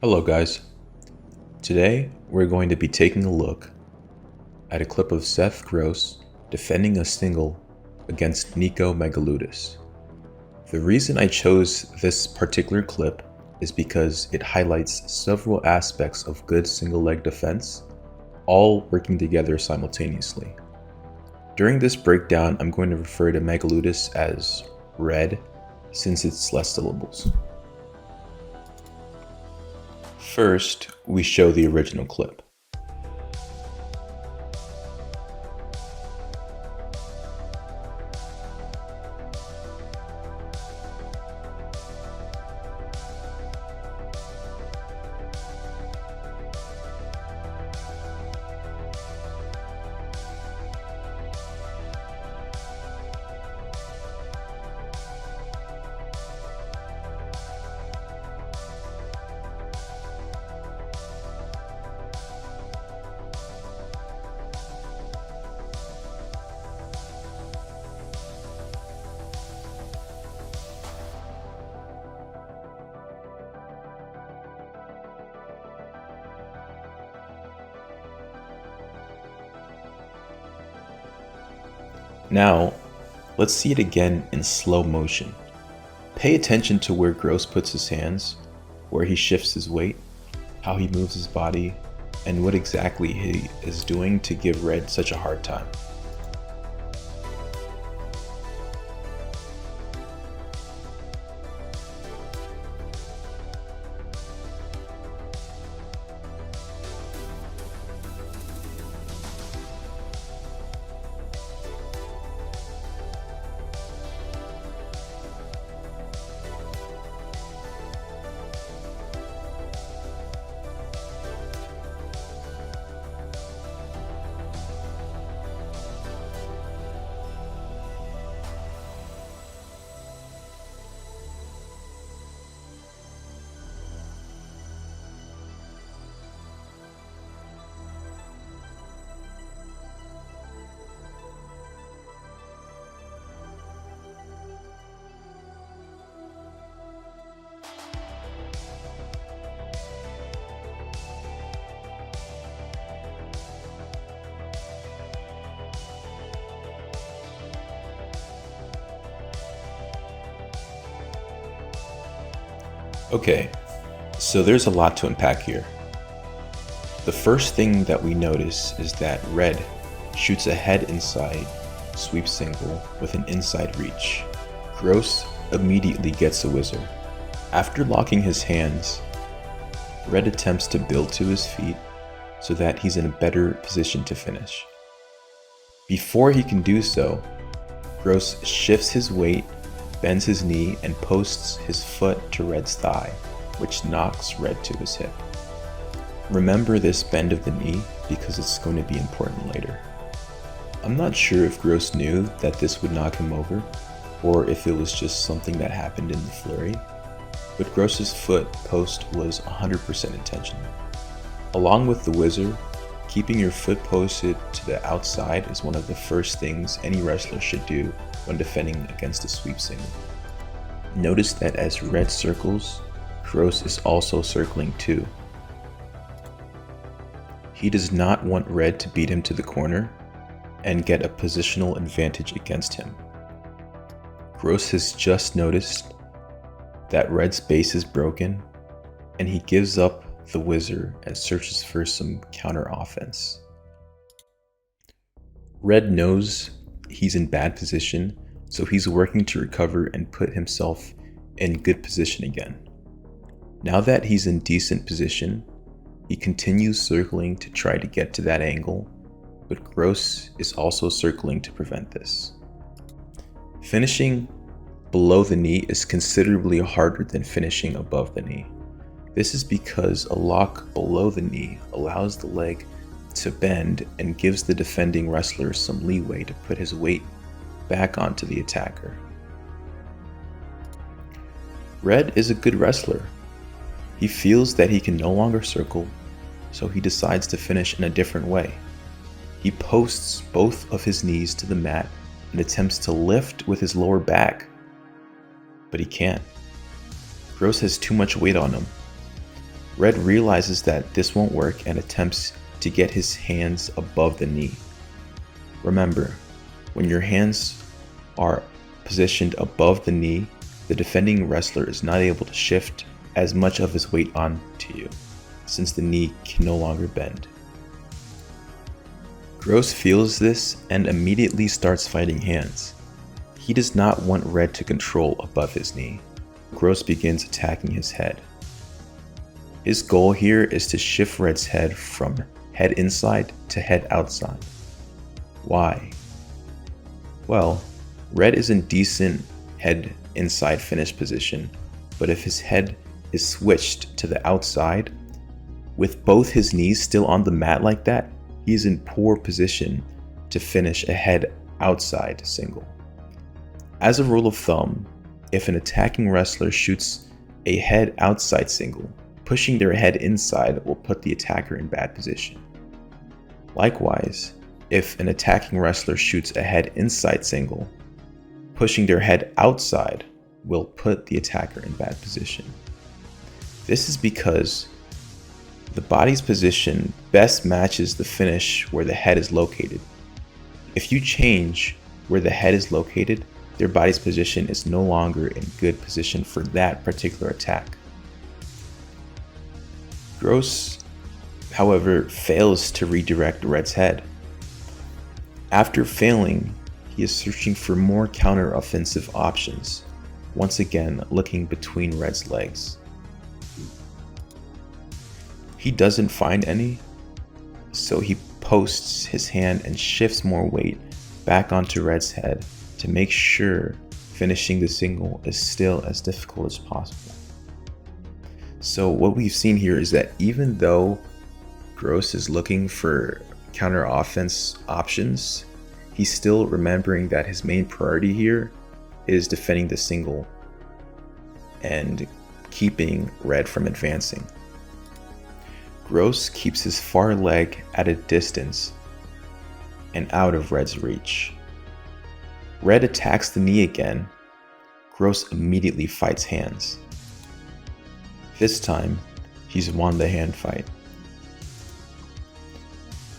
Hello guys. Today we're going to be taking a look at a clip of Seth Gross defending a single against Nico Megaludis. The reason I chose this particular clip is because it highlights several aspects of good single leg defense, all working together simultaneously. During this breakdown, I'm going to refer to Megaludis as Red since it's less syllables. First, we show the original clip. Now, let's see it again in slow motion. Pay attention to where Gross puts his hands, where he shifts his weight, how he moves his body, and what exactly he is doing to give Red such a hard time. Okay, so there's a lot to unpack here. The first thing that we notice is that Red shoots a head inside sweep single with an inside reach. Gross immediately gets a whizzer. After locking his hands, Red attempts to build to his feet so that he's in a better position to finish. Before he can do so, Gross shifts his weight, bends his knee, and posts his foot to Red's thigh, which knocks Red to his hip. Remember this bend of the knee because it's going to be important later. I'm not sure if Gross knew that this would knock him over, or if it was just something that happened in the flurry, but Gross's foot post was 100% intentional. Along with the whizzer, keeping your foot posted to the outside is one of the first things any wrestler should do when defending against a sweep single. Notice that as Red circles, Gross is also circling too. He does not want Red to beat him to the corner and get a positional advantage against him. Gross has just noticed that Red's base is broken, and he gives up the whizzer and searches for some counter offense. Red knows he's in bad position, so he's working to recover and put himself in good position again. Now that he's in decent position, he continues circling to try to get to that angle, but Gross is also circling to prevent this. Finishing below the knee is considerably harder than finishing above the knee. This is because a lock below the knee allows the leg to bend and gives the defending wrestler some leeway to put his weight back onto the attacker. Red is a good wrestler. He feels that he can no longer circle, so he decides to finish in a different way. He posts both of his knees to the mat and attempts to lift with his lower back, but he can't. Gross has too much weight on him. Red realizes that this won't work and attempts to get his hands above the knee. Remember, when your hands are positioned above the knee, the defending wrestler is not able to shift as much of his weight onto you, since the knee can no longer bend. Gross feels this and immediately starts fighting hands. He does not want Red to control above his knee. Gross begins attacking his head. His goal here is to shift Red's head from head inside to head outside. Why? Well, Red is in decent head inside finish position, but if his head is switched to the outside, with both his knees still on the mat like that, he is in poor position to finish a head outside single. As a rule of thumb, if an attacking wrestler shoots a head outside single, pushing their head inside will put the attacker in bad position. Likewise, if an attacking wrestler shoots a head inside single, pushing their head outside will put the attacker in bad position. This is because the body's position best matches the finish where the head is located. If you change where the head is located, their body's position is no longer in good position for that particular attack. Gross, however, fails to redirect Red's head. After failing, he is searching for more counter-offensive options, once again looking between Red's legs. He doesn't find any, so he posts his hand and shifts more weight back onto Red's head to make sure finishing the single is still as difficult as possible. So what we've seen here is that even though Gross is looking for counter offense options, he's still remembering that his main priority here is defending the single and keeping Red from advancing. Gross keeps his far leg at a distance and out of Red's reach. Red attacks the knee again. Gross immediately fights hands. This time, he's won the hand fight.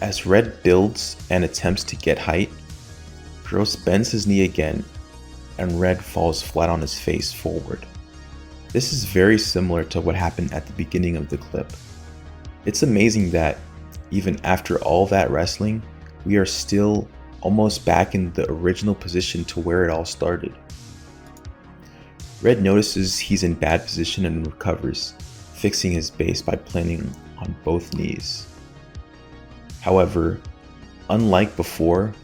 As Red builds and attempts to get height, Gross bends his knee again and Red falls flat on his face forward. This is very similar to what happened at the beginning of the clip. It's amazing that even after all that wrestling, we are still almost back in the original position to where it all started. Red notices he's in bad position and recovers, fixing his base by planting on both knees. However, unlike before,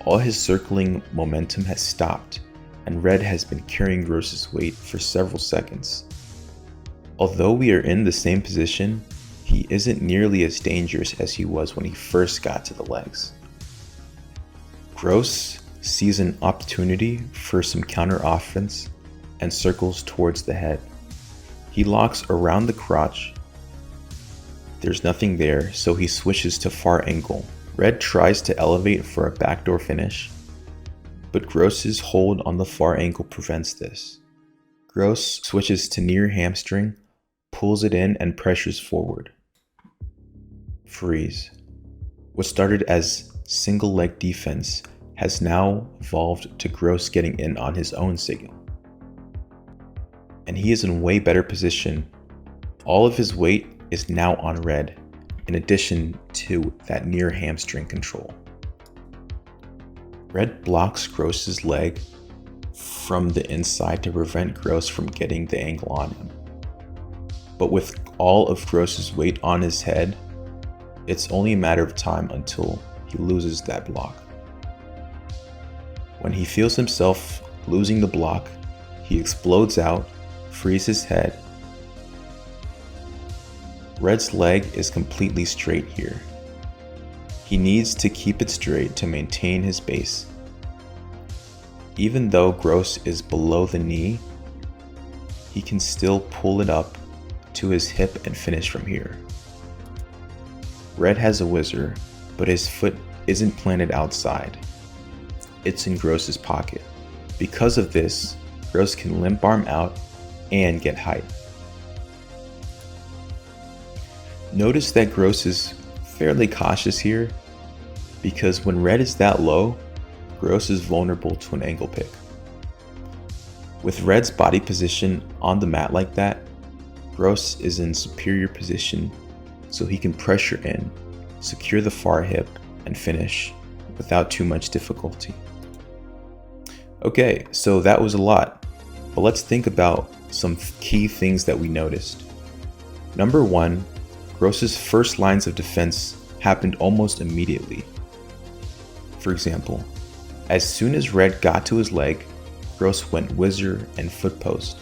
all his circling momentum has stopped, and Red has been carrying Gross's weight for several seconds. Although we are in the same position, he isn't nearly as dangerous as he was when he first got to the legs. Gross sees an opportunity for some counter offense and circles towards the head. He locks around the crotch. There's nothing there, so he switches to far ankle. Red tries to elevate for a backdoor finish, but Gross's hold on the far ankle prevents this. Gross switches to near hamstring, pulls it in and pressures forward. Freeze. What started as single leg defense has now evolved to Gross getting in on his own signal. And he is in way better position. All of his weight is now on Red, in addition to that near hamstring control. Red blocks Gross's leg from the inside to prevent Gross from getting the angle on him. But with all of Gross's weight on his head, it's only a matter of time until he loses that block. When he feels himself losing the block, he explodes out, frees his head. Red's leg is completely straight here. He needs to keep it straight to maintain his base. Even though Gross is below the knee, he can still pull it up to his hip and finish from here. Red has a whizzer, but his foot isn't planted outside. It's in Gross's pocket. Because of this, Gross can limp arm out and get height. Notice that Gross is fairly cautious here, because when red is that low, Gross is vulnerable to an angle pick. With red's body position on the mat like that, Gross is in superior position, so he can pressure in, secure the far hip, and finish without too much difficulty. Okay, so that was a lot, but let's think about some key things that we noticed. Number one, Gross's first lines of defense happened almost immediately. For example, as soon as red got to his leg, Gross went whizzer and foot post.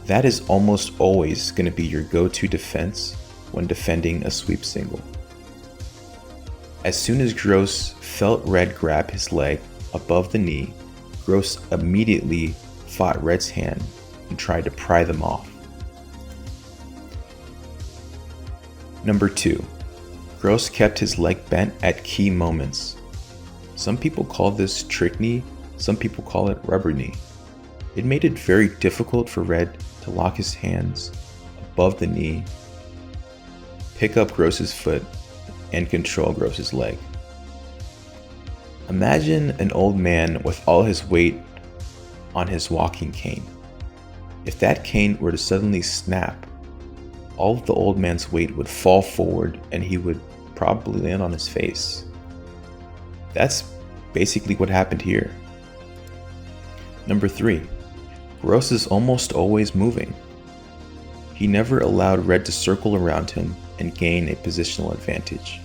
That is almost always going to be your go-to defense when defending a sweep single. As soon as Gross felt red grab his leg above the knee, Gross immediately fought red's hand and tried to pry them off. Number 2. Gross kept his leg bent at key moments. Some people call this trick knee, some people call it rubber knee. It made it very difficult for red to lock his hands above the knee, pick up Gross's foot, and control Gross's leg. Imagine an old man with all his weight on his walking cane. If that cane were to suddenly snap, all of the old man's weight would fall forward and he would probably land on his face. That's basically what happened here. Number 3. Gross is almost always moving. He never allowed red to circle around him and gain a positional advantage.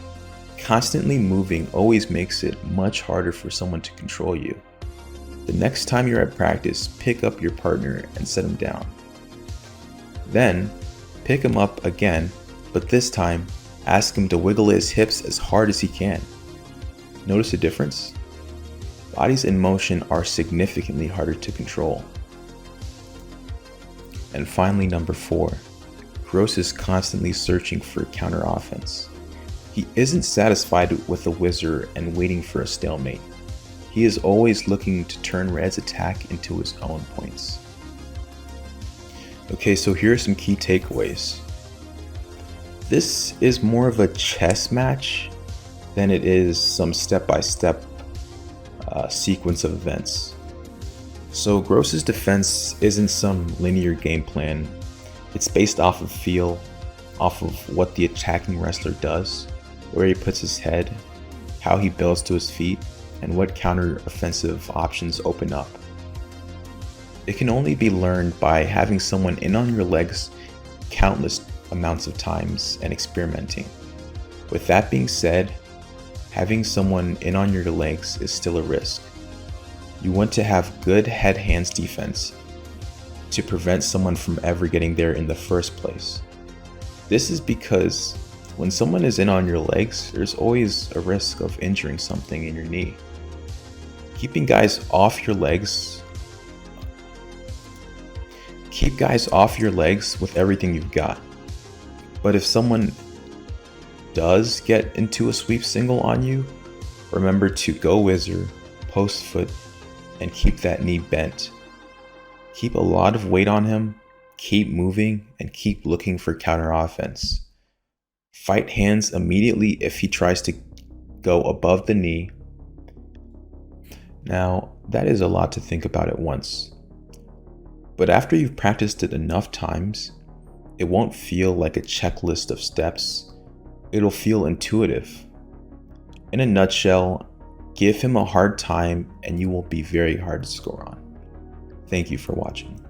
Constantly moving always makes it much harder for someone to control you. The next time you're at practice, pick up your partner and set him down. Then, pick him up again, but this time, ask him to wiggle his hips as hard as he can. Notice the difference? Bodies in motion are significantly harder to control. And finally, number 4. Gross is constantly searching for counter offense. He isn't satisfied with a whizzer and waiting for a stalemate. He is always looking to turn red's attack into his own points. Okay, so here are some key takeaways. This is more of a chess match than it is some step-by-step sequence of events. So Gross's defense isn't some linear game plan. It's based off of feel, off of what the attacking wrestler does, where he puts his head, how he builds to his feet, and what counter-offensive options open up. It can only be learned by having someone in on your legs countless amounts of times and experimenting. With that being said, having someone in on your legs is still a risk. You want to have good head-hands defense to prevent someone from ever getting there in the first place. This is because when someone is in on your legs, there's always a risk of injuring something in your knee. Keep guys off your legs with everything you've got. But if someone does get into a sweep single on you, remember to go whizzer, post foot, and keep that knee bent. Keep a lot of weight on him, keep moving, and keep looking for counter offense. Fight hands immediately if he tries to go above the knee. Now, that is a lot to think about at once. But after you've practiced it enough times, it won't feel like a checklist of steps. It'll feel intuitive. In a nutshell, give him a hard time and you will be very hard to score on. Thank you for watching.